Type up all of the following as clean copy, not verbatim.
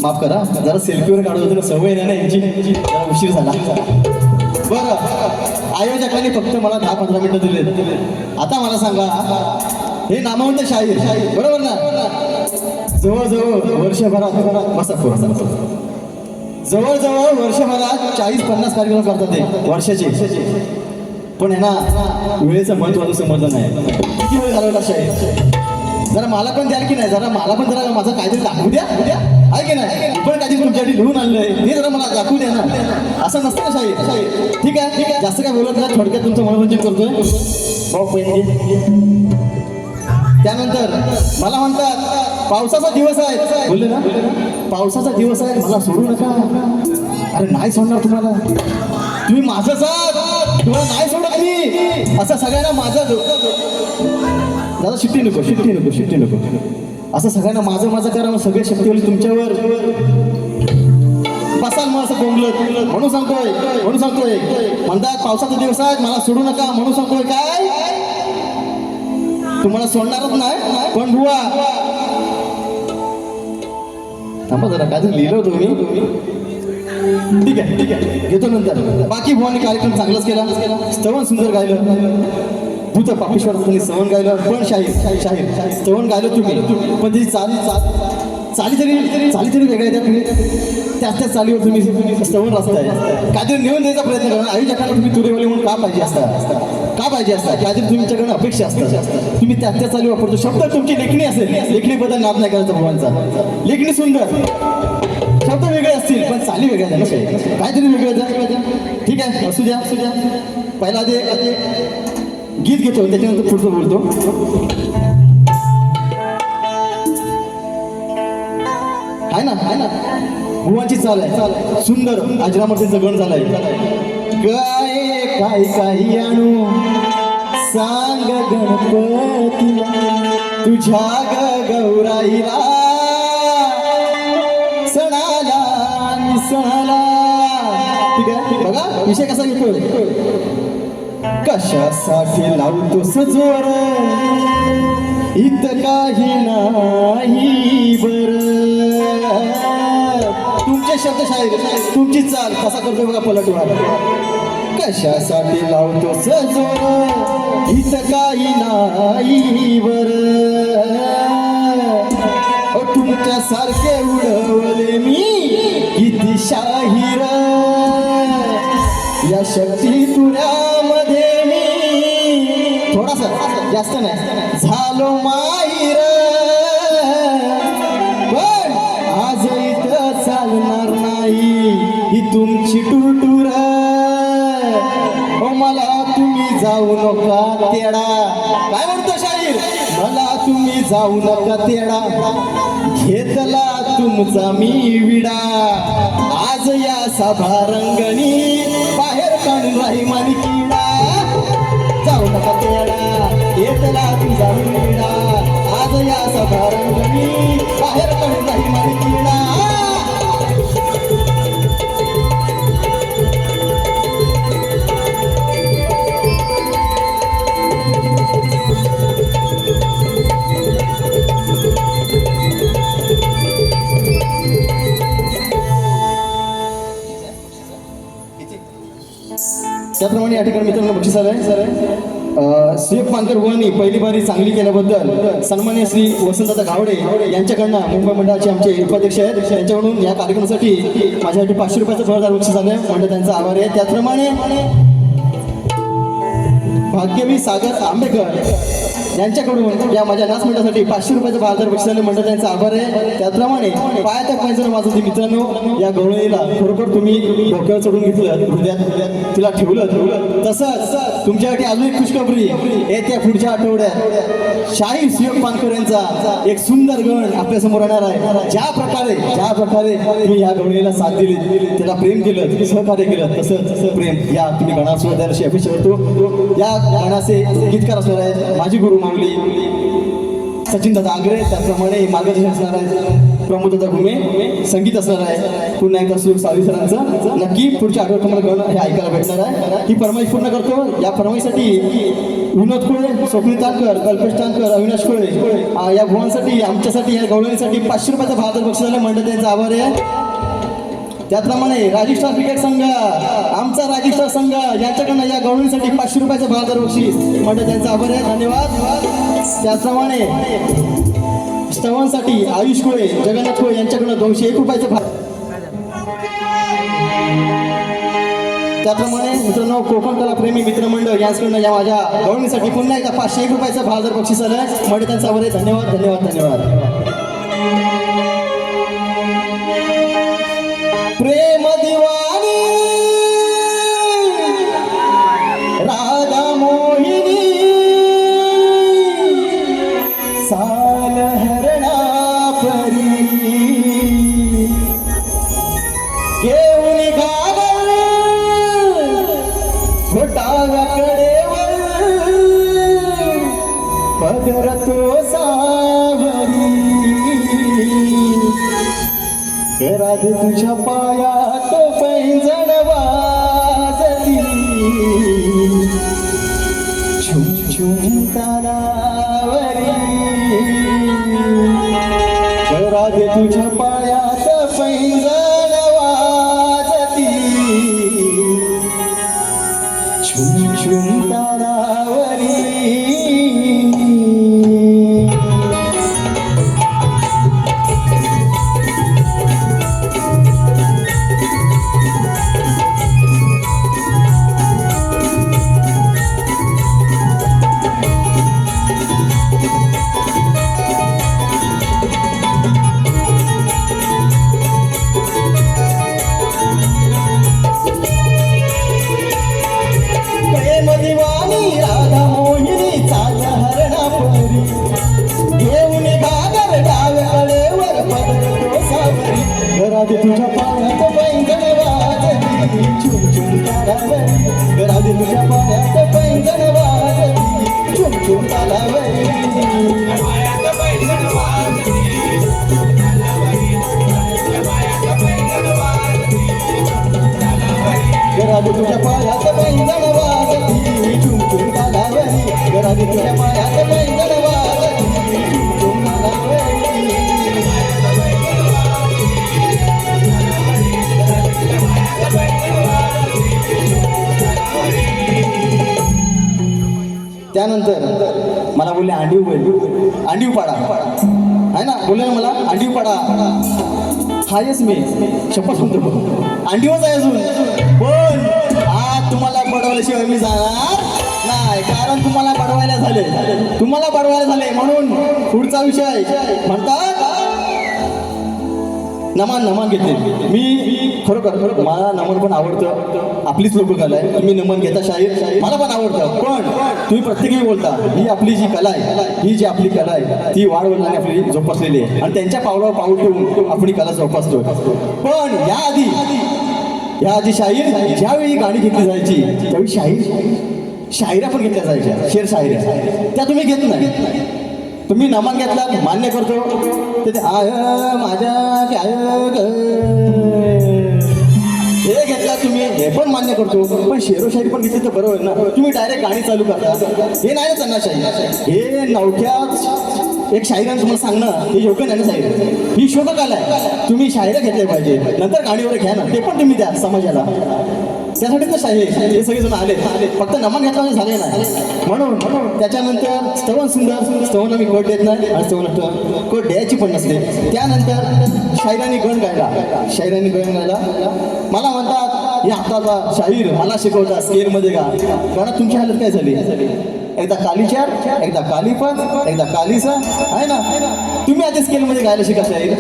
माफ करा, जरा सेल्फीवर काढत होतो ना, सवय नाही ना यांची, जरा उशीर झाला. बरं, आयोजकांनी फक्त मला 10-15 मिनिटं दिले. आता मला सांगा, हे नामवंत शाहीर बरोबर ना, जवळजवळ वर्षभरात बसा जवळजवळ वर्षभरात 40-50 कार्यक्रम करतात ते वर्षाचे. पण आहे ना, वेळेचं महत्त्वाचं समजलं नाही. किती वेळ घालवला शाहीर? जरा मला पण द्याल की नाही, जरा मला पण जरा माझं काहीतरी दाखवू द्या आहे की नाही. पण काहीतरी तुमच्यासाठी लिहून आणलंय, हे जरा मला दाखवू द्या ना. असं नसतं ना शाहीर. ठीक आहे, जास्त काय बोलत नाही, थोडक्यात तुमचं मनोरंजन करतोय. भाऊ पहिली. त्यानंतर मला म्हणतात पावसाचा दिवस आहे, बोलले ना, पावसाचा दिवस आहे, मला सोडू नका. अरे नाही सोडणार तुम्हाला, तुम्ही माझंच आहात, तुम्हाला नाही सोडत मी. असं सगळ्यांना माझं, दादा शिट्टी नको असं सगळ्यांना माझं करा, सगळे शक्ती होईल तुमच्यावर. बसाल मग असं बोंबलत, म्हणून सांगतोय म्हणतात पावसाचा दिवस आहे, मला सोडू नका, म्हणून सांगतोय. काय तुम्हाला सोडणारच नाही. पण बुवा थांबा जरा, काय लिहिलं होतं मी. ठीक आहे घेतो नंतर. बाकी बुवाने कार्यक्रम चांगलाच केला, स्तवन सुंदर गायलं. भूत पापेश्वर स्तवन गायलं, पण शाहीर स्तवन गायलं तुम्ही. पण ती चाली तरी वेगळ्या येतात. त्याच चालीवर तुम्ही स्तवन रचताय. काहीतरी नेऊन द्यायचा प्रयत्न करा. आयुष्याला तुम्ही तुरेवाले म्हणून का पाहिजे असता काहीतरी तुमच्याकडनं अपेक्षा असतात. तुम्ही त्या चाली वापरतो. शब्द तुमची लेखणी असेल, लेखणीबद्दल नाद नाही करायचा भगवानचा. लेखणी सुंदर, शब्द वेगळे असतील पण चाली वेगळ्या द्या ना, काहीतरी वेगळं. ठीक आहे, असू द्या. पहिला ते गीत घेतो, त्याच्यानंतर पुढचं बोलतो. आहे ना भुवांची चाल आहे सुंदर. अजरामतीचं गण झालंय. काही आणू सांग गणपतीला, तुझ्या गौराईला, सणाला. ठीक आहे, बघा विषय कसा घेतोय. कशासाठी लावतो सजोर, इथं काही नाही बर. तुमचे शब्द शाहीर, तुमची चाल कसा करतो बघा पलटवार. कशासाठी लावतो सजोर, इथं काही नाही बर. तुमच्यासारखे उडवले मी किती शाहीर, या शक्ती तुऱ्यामध्ये मी थोडासा, जास्त नाही, झालो माहीर. पण आज इथं चालणार नाही ही तुमची टुरटुर. मला तुम्ही जाऊ नका तेडा. काय म्हणतो शाहीर? मला तुम्ही जाऊ नका तेडा, घेतला तुमचा मी विडा. आज या सभा रंगणी बाहेर काढून राही मानी किडा. जाऊ नका तेडा, घेतला तुमचा मी विडा. आज या सभा रंगणी बाहेर काढून राही मानी किडा. त्याप्रमाणे या ठिकाणी मित्रांनो बक्षीस आलंय. सुयोग पानकर बुवांनी पहिली बारी चांगली केल्याबद्दल सन्मान्य श्री वसंतदादा गावडे यांच्याकडनं, मुंबई मंडळाचे आमचे उपाध्यक्ष आहेत, त्यांच्याकडून या कार्यक्रमासाठी माझ्यासाठी 500 रुपयाचं भरदार बक्षीस आलंय. म्हणजे त्यांचा आभार आहे. त्याचप्रमाणे भाग्यवी सागर आंबेकर यांच्याकडून या माझ्या नाच मंडळासाठी 500 रुपयाचं भरदार बक्षीस आलं. म्हणजे त्यांचा आभार आहे. त्याचप्रमाणे पायाच्या पायजण माझं मित्रांनो, या गवळीला खरोखर तुम्ही डोक्यावर चढून घेतलं, हृदयात तिला ठेवलं. तसंच तुमच्यासाठी अजून एक खुशखबरी, येत्या पुढच्या आठवड्यात शाहीर सुयोग पानकर यांचा एक सुंदर गण आपल्यासमोर येणार आहे. ज्या प्रकारे तुम्ही या गवळीला साथ दिली, त्याला प्रेम केलं, सहकार्य केलं, तसंच प्रेम या तुम्ही गणासुद्धा द्यायला अशी अपेक्षा करतो. या गणाचे गीतकार असणार आहेत माझी गुरु माऊली सचिन दादा आगरे, त्याप्रमाणे मार्गदर्शन असणार आहे प्रमोद दादा घुमे, संगीत असणार आहे पुन्हा एकदा सुरेश साळवी सरांचं. नक्की पुढच्या आठवड्यात तुम्हाला गाणं हे ऐकायला भेटणार आहे. ही फरमाईश पूर्ण करतो. या फरमाईसाठी विनोद कुळे, स्वप्नील तारकर, कल्पेश तारकर, अविनाश कुळे या भुवांसाठी, आमच्यासाठी, या गवळणीसाठी 500 रुपयाचा बहादर बक्षीस झालं. मंडळ त्यांचा आभार आहे. त्याचप्रमाणे राजस्थान क्रिकेट संघ, आमचा राजस्थान संघ यांच्याकडनं या गवळणीसाठी 500 रुपयाचं बहादर बक्षीस. मंडळ त्यांचा आभार आहे. धन्यवाद. त्याचप्रमाणे स्तवांसाठी आयुष कुळे, जगन्नाथ कुळे यांच्याकडनं 201 रुपयाचं त्याप्रमाणे मित्रांनो कोकण कला प्रेमी मित्रमंडळ यांच्याकडनं या माझ्या गवळणीसाठी पुन्हा एकदा 501 रुपयाचं बहादर बक्षीस आलं. मंडळ त्यांचा आभार आहे. धन्यवाद धन्यवाद धन्यवाद. प्रेम दिवानी राधा मोहिनी साल हरणा परी घेऊन गागर घोटाळ्याकडेवर पदर तो सावरी राधे तुझ्या पायात पैंजण वाजली झुम झुम तालावरी राधे तुझ्या पायात पैंजण वाजली झुम झुम तालावरी. राधे तुझ्या पायात पैंजण वाजली झुम झुम तालावरी राधे तुझ्या पायात पैंजण वाजली झुम झुम तालावरी राधे तुझ्या पायात पैंजण वाजली झुम झुम तालावरी राधे तुझ्या पायात पैंजण वाजली झुम झुम तालावरी. त्यानंतर मला बोलले अंडीव पाडा आहे ना, बोलले ना मला अंडीव पाडा. हायच मी शपथ म्हणतो अंडीवच आहे अजून, पण आज तुम्हाला पडवल्याशिवाय मी जाणार नाही. कारण तुम्हाला पडवायला झाले म्हणून पुढचा विषय म्हणतात नमन घेतले. मी खरोखर मला नमन पण आवडतं, आपलीच लोककला आहे. तुम्ही नमन घेता शाहीर मला पण आवडतं, पण तुम्ही प्रत्येकी बोलता ही आपली जी कला आहे, ही जी आपली कला आहे ती वाढवण्याने आपली जोपासलेली आहे आणि त्यांच्या पावलावर पाऊल ठेवून आपली कला जोपासतो. पण याआधी शाहीर ज्यावेळी गाणी घेतली जायची त्यावेळी शाहिरा पण घेतल्या जायच्या, शेर शाहिऱ्या त्या तुम्ही घेत नाही. तुम्ही नमन घेतला मान्य करतो, ते आय माझ्या काय हे घेतला तुम्ही हे पण मान्य करतो, पण शेरोशायरी पण घेतली तर बरोबर ना. तुम्ही डायरेक्ट गाणी चालू करता हे नाही ना त्यांना शाहीर. हे नवख्यात एक शाहिरांनी तुम्हाला सांगणं हे योग्य नाही ना. शाहीर ही शोधकला आहे, तुम्ही शाहिरा घेतले पाहिजे, नंतर गाणीवर घ्या ना, ते पण तुम्ही द्या समाजाला. त्यासाठी तर शाहीर हे सगळेजण आले, फक्त नमन घेतला झाले नाही. म्हणून त्याच्यानंतर स्तवन सुंदर स्तवनला मी कोट देत नाही आणि स्तवन कोट द्यायची पण नसते. त्यानंतर शाहिरांनी गण गायला मला म्हणतात या हाताला शाहीर मला शिकवता स्केलमध्ये गा. कारण तुमची हालत काय झाली, एकदा कालीचार, एकदा कालीपद, एकदा कालीसा आहे ना. तुम्ही आधी स्केलमध्ये गायला शिका शाहीर.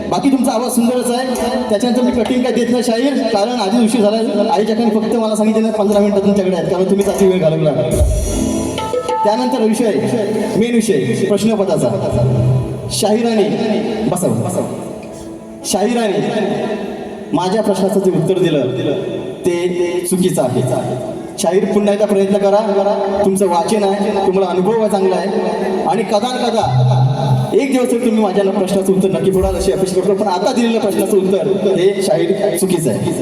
बाकी तुमचा आवाज सुंदरच आहे, त्याच्यानंतर मी कटिंग काय देत नाही शाहीर, कारण आधी उशीर झाला. आईच्याकडे फक्त मला सांगितलं 15 मिनिटं तुमच्याकडे आहेत, कारण तुम्हीच आधी वेळ घालवला. त्यानंतर मेन विषय प्रश्नपदाचा. शाहिराने शाहिराने माझ्या प्रश्नाचं जे उत्तर दिलं ते चुकीचं आहे. शाहीर पुन्हा एकदा प्रयत्न करा. तुमचं वाचन आहे, तुम्हाला अनुभव आहे चांगला आहे आणि कदा न कदा एक दिवस तरी तुम्ही माझ्या प्रश्नाचं उत्तर नक्की बोलाल अशी अपेक्षा करतो. पण आता दिलेलं प्रश्नाचं उत्तर हे शाहीर चुकीचं आहे.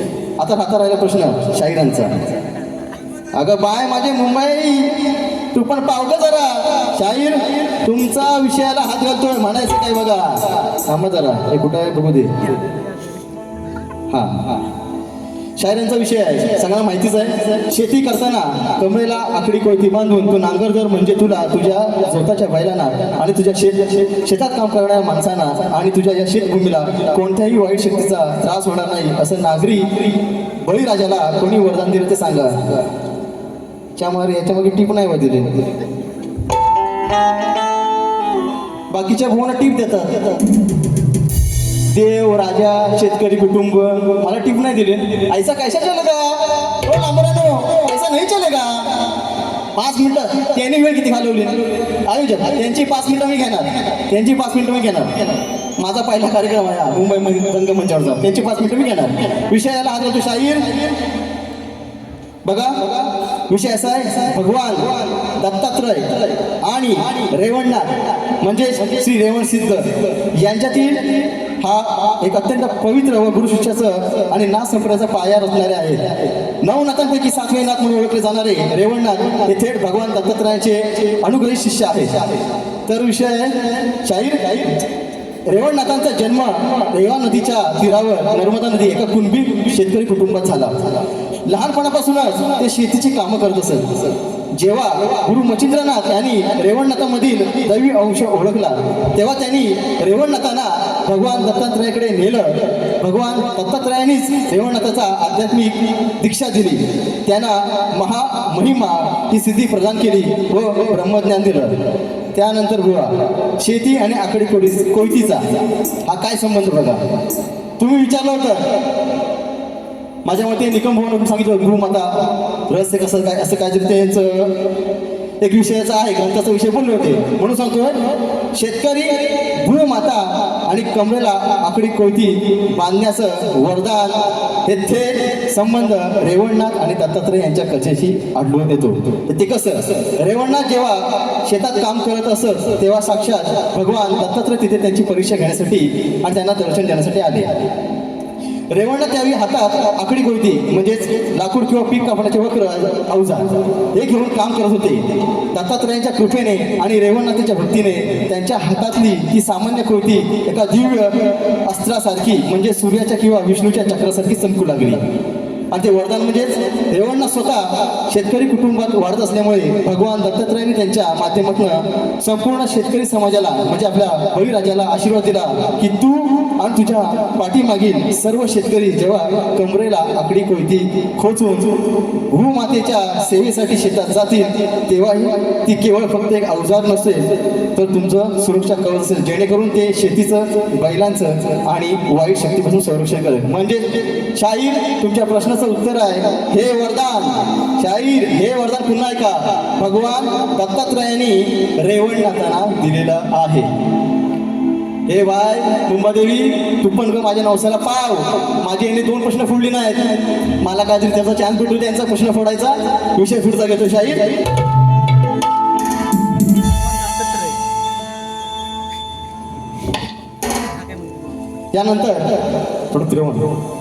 आता राहिला प्रश्न शाहिरांचा. अगं बाय माझे मुंबई तू पण पाव का जरा. शाहीर तुमचा विषयाला हात घालतोय म्हणायचं काय बघा. थांबा जरा, हे कुठं आहे बघू दे. हां शायरांचा विषय आहे, सगळ्यांना माहितीच आहे. शेती करताना कमरेला आकडी कोयती बांधून तू नांगरधर म्हणजे तुला तुझ्या स्वतःच्या बैलांना आणि तुझ्या शेतात काम करणाऱ्या माणसांना आणि तुझ्या या शेतभूमीला कोणत्याही वाईट शक्तीचा त्रास होणार नाही असं नागरी बळीराजाला कोणी वरदान दिलं ते सांगा. याच्यामागे टीप नाही वाजली. बाकीच्या भावांना टीप देतात. देव राजा शेतकरी कुटुंब मला टीप नाही दिले. ऐसा कैसा चलेगा हो लांबरानो, ऐसा नाही चलेगा. 5 मिनिटं त्यांनी वेळ किती घालवली आयोजक. त्यांची 5 मिनिटं मी घेणार. माझा पहिला कार्यक्रम आहे मुंबईमध्ये रंगमंचावरचा. त्यांची 5 मिनिटं मी घेणार. विषयाला हात घालतो शाहीर. बघा विषय असा आहे, भगवान दत्तात्रय आणि रेवणनाथ म्हणजे श्री रेवण सिद्ध यांच्यातील हा एक अत्यंत पवित्र व गुरु शिष्याचं आणि नाथ संप्रदायाचा पाया रचणारे आहेत. 9 नाथांपैकी 7वे नाथ म्हणून ओळखले जाणारे रेवणनाथ हे थेट भगवान दत्तात्रयांचे अनुग्रहित शिष्य आहेत. तर विषय आहे शाहीर. रेवणनाथांचा जन्म रेवा नदीच्या तीरावर नर्मदा नदी एका कुणबी शेतकरी कुटुंबात झाला. लहानपणापासूनच ते शेतीची कामं करत असत. जेव्हा गुरु मच्छिंद्रनाथ यांनी रेवणनाथामधील दैवी अंश ओळखला तेव्हा त्यांनी रेवणनाथांना भगवान दत्तात्रयाकडे नेलं. भगवान दत्तात्रयांनीच रेवणनाथाचा आध्यात्मिक दीक्षा दिली. त्यांना महामहिमा ही सिद्धी प्रदान केली व ब्रह्मज्ञान दिलं. त्यानंतर बुवा शेती आणि आकडी कोयतीचा हा काय संबंध बघा. तुम्ही विचारलं होतं माझ्या मते निकम भवन सांगितलं गुरुमाता रहस्य कसं काय असं काय त्यांचं एक विषयाचा आहे, ग्रंथाचा विषय बोलले होते म्हणून सांगतोय. शेतकरी गुरुमाता आणि कमरेला आकडी कोयती बांधण्याचं वरदान हे थेट संबंध रेवणनाथ आणि दत्तात्रय यांच्या कथेशी आढळून येतो. ते कसं, रेवणनाथ जेव्हा शेतात काम करत असत तेव्हा साक्षात भगवान दत्तात्रय तिथे त्यांची परीक्षा घेण्यासाठी आणि त्यांना दर्शन देण्यासाठी आले. रेवणनाथ त्यावेळी हातात आकडी कोयती म्हणजेच लाकूड किंवा पीक कापण्याचे वक्र अवजार हे घेऊन काम करत होते. दत्तात्रयांच्या कृपेने आणि रेवणनाथाच्या भक्तीने त्यांच्या हातातली ती सामान्य कोयती एका दिव्य अस्त्रासारखी म्हणजे सूर्याच्या किंवा विष्णूच्या चक्रासारखी चमकू लागली. आणि ते वरदान म्हणजेच रेवणनाथ स्वतः शेतकरी कुटुंबात वाढत असल्यामुळे भगवान दत्तात्रयांनी त्यांच्या माध्यमातून संपूर्ण शेतकरी समाजाला म्हणजे आपल्या बळीराजाला आशीर्वाद दिला की तू आणि तुझ्या पाठीमागील सर्व शेतकरी जेव्हा कमरेला आकडी कोयती खोचून भूमातेच्या सेवेसाठी शेतात जातील तेव्हाही ती केवळ फक्त एक अवजार नसेल तर तुमचं सुरक्षा कवच असेल, जेणेकरून ते शेतीचं बैलांचं आणि वाईट शक्तीपासून संरक्षण करेल. म्हणजे शाहीर तुमच्या प्रश्नाचं उत्तर आहे हे वरदान. शाहीर हे वरदान पुन्हा ऐका, भगवान दत्तात्रयांनी रेवणनाथांना दिलेलं आहे. हे बाय मुंबादेवी तू पण ग माझ्या नवसाला पाव. माझे यांनी 2 प्रश्न फोडले नाहीत, मला काहीतरी त्याचा चान्स भेटू त्यांचा प्रश्न फोडायचा. विषय पुढचा घेतो शाहीर. त्यानंतर थोडं फिरवून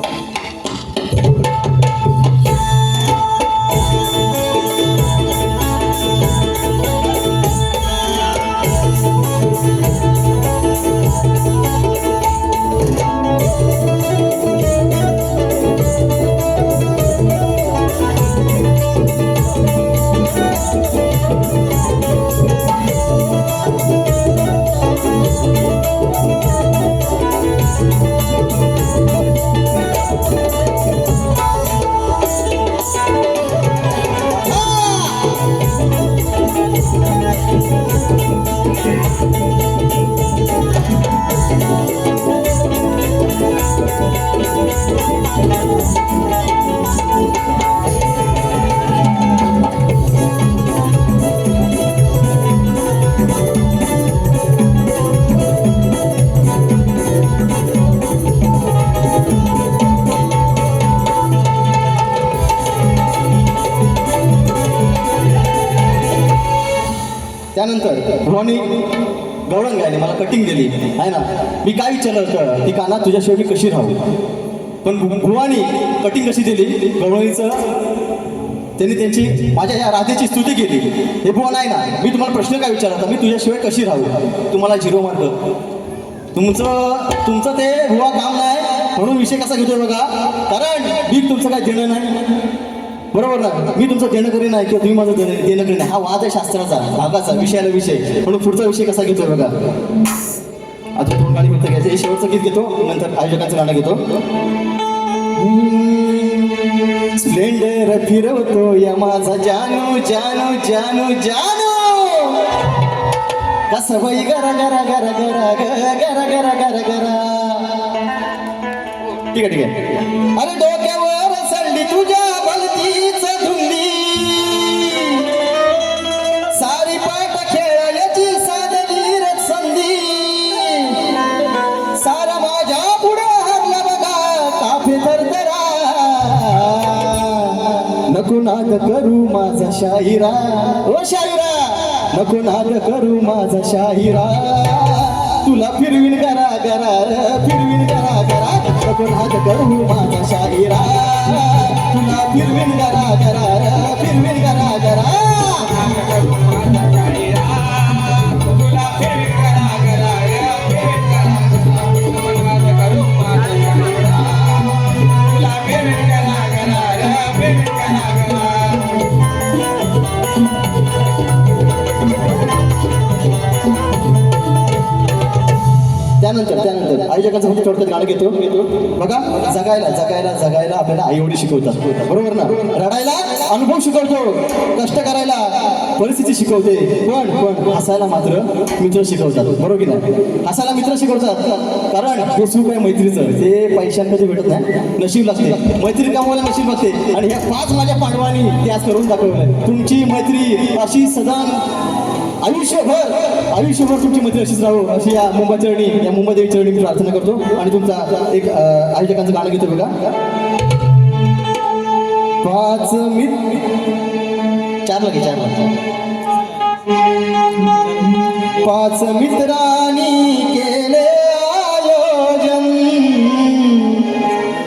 त्यानंतर भुवानी गवळण गायली, मला कटिंग दिली आहे ना. मी काय विचारलं होतं की काना तुझ्याशिवाय मी कशी राहू, पण भुवानी कटिंग कशी दिली गवळणीचं, त्यांनी त्यांची माझ्या या राधेची स्तुती केली. हे बुवा नाही ना, मी तुम्हाला प्रश्न काय विचारला होता, मी तुझ्याशिवाय कशी राहू, तुम्हाला 0 मार्क. तुमचं ते बुवा काम नाही म्हणून विषय कसा घेतोय बघा, कारण मी तुमचं काय देणं नाही, बरोबर ना. मी तुमचं देणं करी नाही किंवा तुम्ही माझं देणं करी नाही, हा वाद आहे शास्त्राचा, भागाचा, विषयाला विषय. म्हणून पुढचा विषय कसा घेतोय बघा. आता 2 गाणी फक्त घ्यायचे, हे शेवटचं गीत घेतो, नंतर आयोजकांचं गाणं घेतो. स्प्लेंडर फिरवतो या माझा जानू जानू जानू जानू, कसं बाई गरा गरा गरा गरा गरा गरा गरा गरा. ठीक आहे ठीक आहे. अरे डोक्यावर सल्ली तुझ्या भलतीच धुंदी, सारी पाठ खेळायची साधली संधी, सारा माझ्या पुढे हरला बघा काफे थरथरा, नको नाद करू माझा शाहिरा, ओ शाहिरा नको नाद करू माझा शाहिरा, तुला फिरवीन गरा गरा फिरवीन गरा गरा, नको नाद करू माझा शाहिरा, तुला फिरवीन गरा गरा फिरवीन गरा गरा. त्यानंतर आयोजकांचं फक्त थोडक्यात गाणं घेतो बघा. जगायला जगायला जगायला आपल्याला आईवडील शिकवतात, बरोबर ना. रडायला अनुभव शिकवतो, कष्ट करायला परिस्थिती शिकवते, पण हसायला मात्र मित्र शिकवतात, बरोबर की नाही. हसायला मित्र शिकवतात, कारण हे सुख आहे मैत्रीचं, ते पैशांमध्ये भेटत नाही, नशीब लागते. मैत्री कमवायला नशीब लागते, आणि ह्या 5 माझ्या पांडवांनी ते आज करून दाखवलं. तुमची मैत्री अशी सदा आयुष्यभर तुमची मैत्री अशीच राहू, अशी या मुंबई चरणी, या मुंबई देवी चरणी मी प्रार्थना करतो. आणि तुमचा एक आयोजकांचं गाणं घेतो बघा. 5 मित्रांनी केले आयोजन,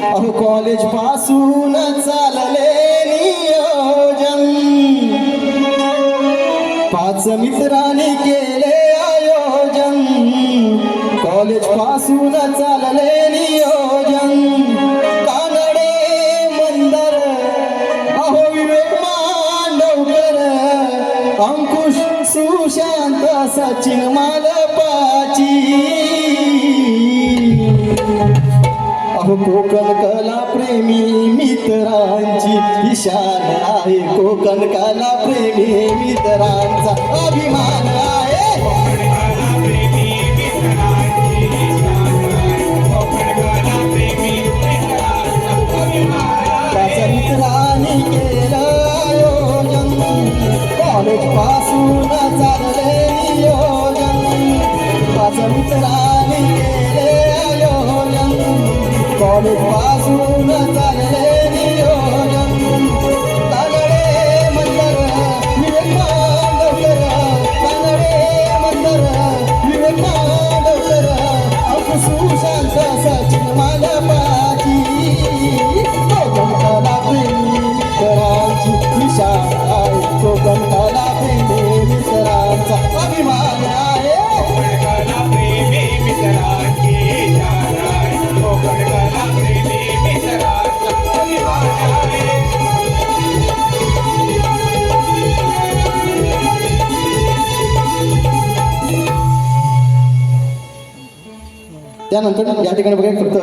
अहो कॉलेज पासून चालले नियोजन. 5 मित्रांनी केले आयोजन, कॉलेज पासून चालले नियोजन. कानडे मंदर, अहो विवेक मांडवकर, अंकुश सुशांत सचिन मालपाची, अहो कोकण कला प्रेमी मित्रांची ही शान आहे, कोकण कला प्रेमी मित्रांचा अभिमान आहे. 5 मित्रांनी केलं आयोजन, कॉलेज पासून चालले नियोजन. 5 मित्रांनी केले आयोजन, कॉलेज पासून चालले नियोजन. कानडे मंदर विवेक मांडवकर, कानडे मंदर विवेक मांडवकर, अंकुश सुशांत सचिन मालपाची, कोकण कला प्रेमी मित्रांची विशाल आहे, कोकण कला प्रेमी मित्रांचा अभिमान आहे. त्यानंतर या ठिकाणी बघा फक्त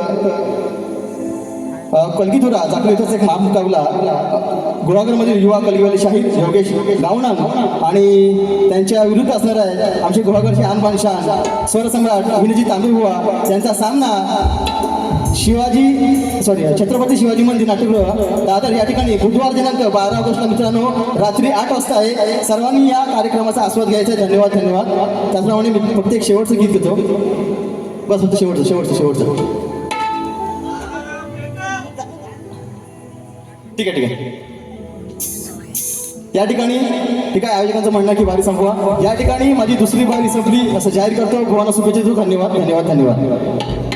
कलगीधुरा जाकली इथंच एक महामुकाबला गुहागरमधील युवा कलगीवाले शाहीर योगेश गावणान आणि त्यांच्या विरुद्ध असणार आहे आमचे गुहागरचे आनबान शान स्वरसम्राट अभिनयजी तांबेबुवा यांचा सामना छत्रपती शिवाजी मंदिर नाट्यगृह दादर या ठिकाणी बुधवार दिनांक 12 ऑगस्टला मित्रांनो रात्री 8 वाजता आहे. सर्वांनी या कार्यक्रमाचा आस्वाद घ्यायचा आहे. धन्यवाद. त्याचप्रमाणे मी फक्त एक शेवटचं गीत घेतो, बस फक्त शेवटचं. ठीक आहे. या ठिकाणी ठीक आहे, आयोजकांचं म्हणणं आहे की बारी संपवा. या ठिकाणी माझी दुसरी बारी संपली असं जाहीर करतो. भगवान शुभेच्छा देतो. धन्यवाद धन्यवाद धन्यवाद.